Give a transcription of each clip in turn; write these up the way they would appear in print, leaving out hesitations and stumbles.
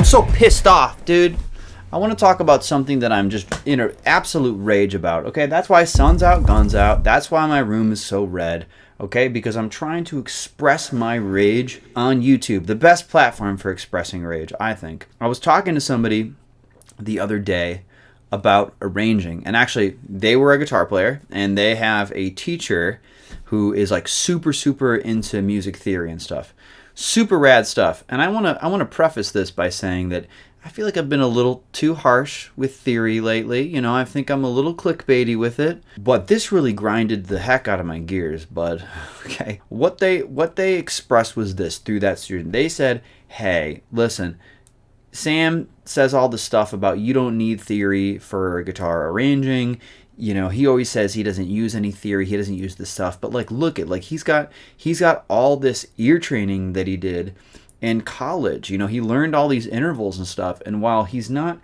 so pissed off, dude. I want to talk about something that I'm just in an absolute rage about, okay? That's why sun's out, guns out. That's why my room is so red, okay? Because I'm trying to express my rage on YouTube, the best platform for expressing rage, I think. I was talking to somebody the other day about arranging, and actually they were a guitar player, and they have a teacher who is like super into music theory and stuff. Super rad stuff. And I want to preface this by saying that I feel like I've been a little too harsh with theory lately. You know, I think I'm a little clickbaity with it. But this really grinded the heck out of my gears, bud. Okay. What they expressed was this through that student. They said, hey, listen, Sam says all this stuff about you don't need theory for guitar arranging. You know, he always says he doesn't use any theory, he doesn't use this stuff. But like, look at, like, he's got all this ear training that he did in college. You know, he learned all these intervals and stuff. And while he's not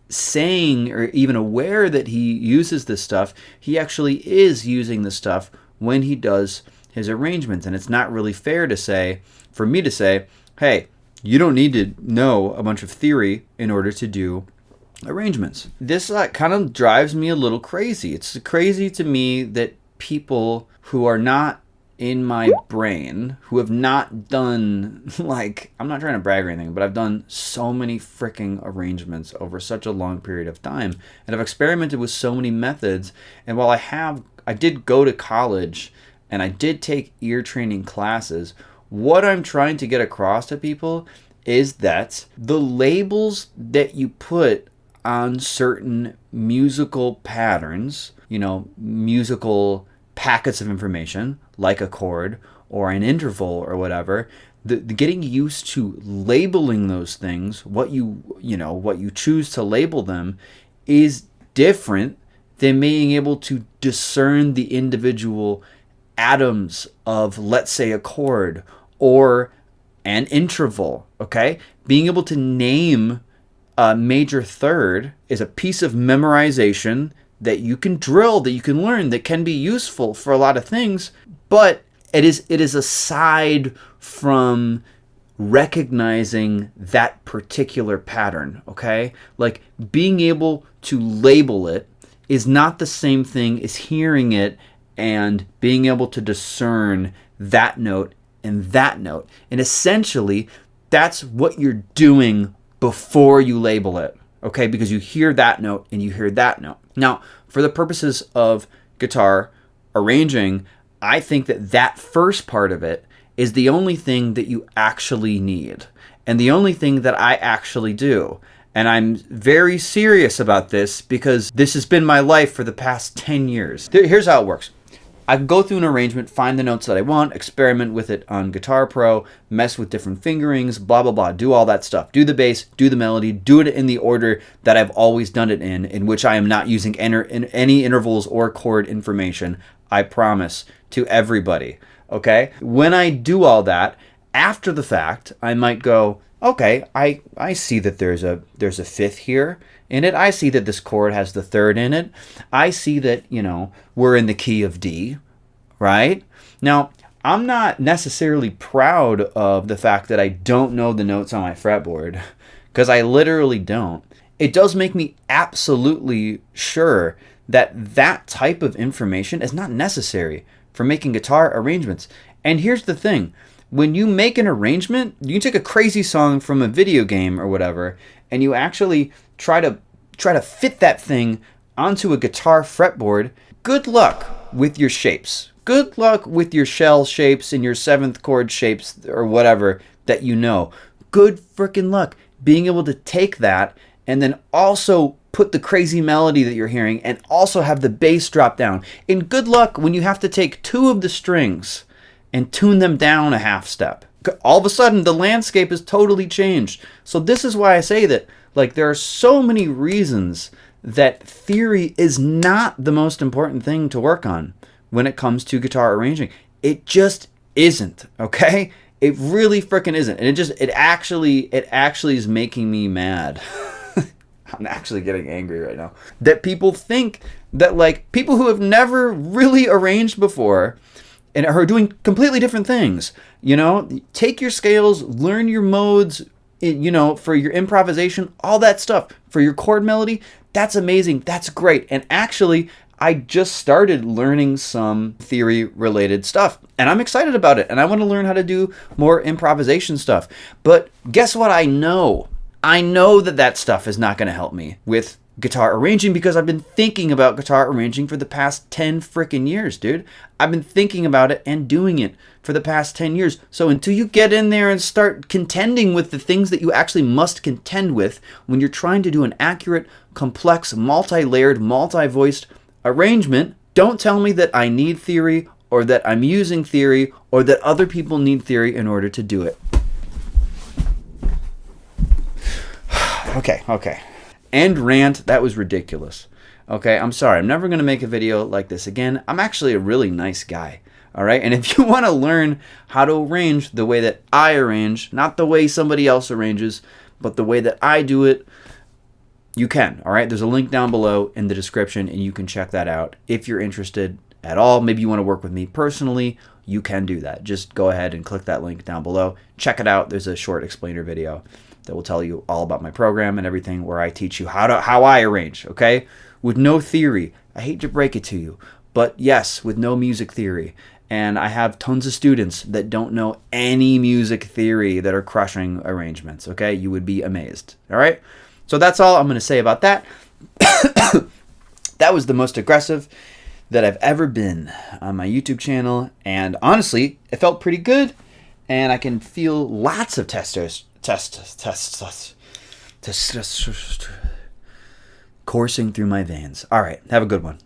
saying or even aware that he uses this stuff, he actually is using this stuff when he does his arrangements. And it's not really fair for me to say, hey, you don't need to know a bunch of theory in order to do arrangements. This kind of drives me a little crazy. It's crazy to me that people who are not in my brain, who have not done, like, I'm not trying to brag or anything, but I've done so many freaking arrangements over such a long period of time, and I've experimented with so many methods. And while I did go to college and I did take ear training classes, what I'm trying to get across to people is that the labels that you put on certain musical patterns, you know, musical packets of information, like a chord or an interval or whatever, the getting used to labeling those things, what you choose to label them, is different than being able to discern the individual atoms of, let's say, a chord or an interval, okay? Being able to name a major third is a piece of memorization that you can drill, that you can learn, that can be useful for a lot of things, but it is aside from recognizing that particular pattern, okay? Like, being able to label it is not the same thing as hearing it and being able to discern that note and that note. And essentially, that's what you're doing before you label it, okay? Because you hear that note and you hear that note. Now, for the purposes of guitar arranging, I think that first part of it is the only thing that you actually need, and the only thing that I actually do. And I'm very serious about this because this has been my life for the past 10 years. Here's how it works. I can go through an arrangement, find the notes that I want, experiment with it on Guitar Pro, mess with different fingerings, blah, blah, blah, do all that stuff. Do the bass, do the melody, do it in the order that I've always done it in which I am not using any intervals or chord information, I promise, to everybody, okay? When I do all that, after the fact, I might go, okay, I see that there's a fifth here in it. I see that this chord has the third in it. I see that, you know, we're in the key of D, right? Now, I'm not necessarily proud of the fact that I don't know the notes on my fretboard, because I literally don't. It does make me absolutely sure that type of information is not necessary for making guitar arrangements. And here's the thing. When you make an arrangement, you take a crazy song from a video game or whatever, and you actually try to fit that thing onto a guitar fretboard. Good luck with your shapes. Good luck with your shell shapes and your seventh chord shapes or whatever that you know. Good freaking luck being able to take that and then also put the crazy melody that you're hearing and also have the bass drop down. And good luck when you have to take two of the strings and tune them down a half step. All of a sudden, the landscape is totally changed. So this is why I say that, like, there are so many reasons that theory is not the most important thing to work on when it comes to guitar arranging. It just isn't, okay? It really freaking isn't. And it actually is making me mad. I'm actually getting angry right now. That people think that, like, people who have never really arranged before and are doing completely different things, you know, take your scales, learn your modes, for your improvisation, all that stuff, for your chord melody, that's amazing. That's great. And actually, I just started learning some theory related stuff and I'm excited about it. And I want to learn how to do more improvisation stuff. But guess what? I know that stuff is not going to help me with guitar arranging because I've been thinking about guitar arranging for the past 10 freaking years, dude. I've been thinking about it and doing it for the past 10 years. So until you get in there and start contending with the things that you actually must contend with when you're trying to do an accurate, complex, multi-layered, multi-voiced arrangement, don't tell me that I need theory or that I'm using theory or that other people need theory in order to do it. Okay. End rant. That was ridiculous. Okay, I'm sorry. I'm never going to make a video like this again. I'm actually a really nice guy. All right, and if you want to learn how to arrange the way that I arrange, not the way somebody else arranges, but the way that I do it, you can. All right, there's a link down below in the description, and you can check that out if you're interested at all. Maybe you want to work with me personally, you can do that. Just go ahead and click that link down below. Check it out. There's a short explainer video that will tell you all about my program and everything, where I teach you how I arrange, okay? With no theory. I hate to break it to you, but yes, with no music theory. And I have tons of students that don't know any music theory that are crushing arrangements, okay? You would be amazed, all right? So that's all I'm going to say about that. That was the most aggressive that I've ever been on my YouTube channel, and honestly, it felt pretty good, and I can feel lots of coursing through my veins. All right, have a good one.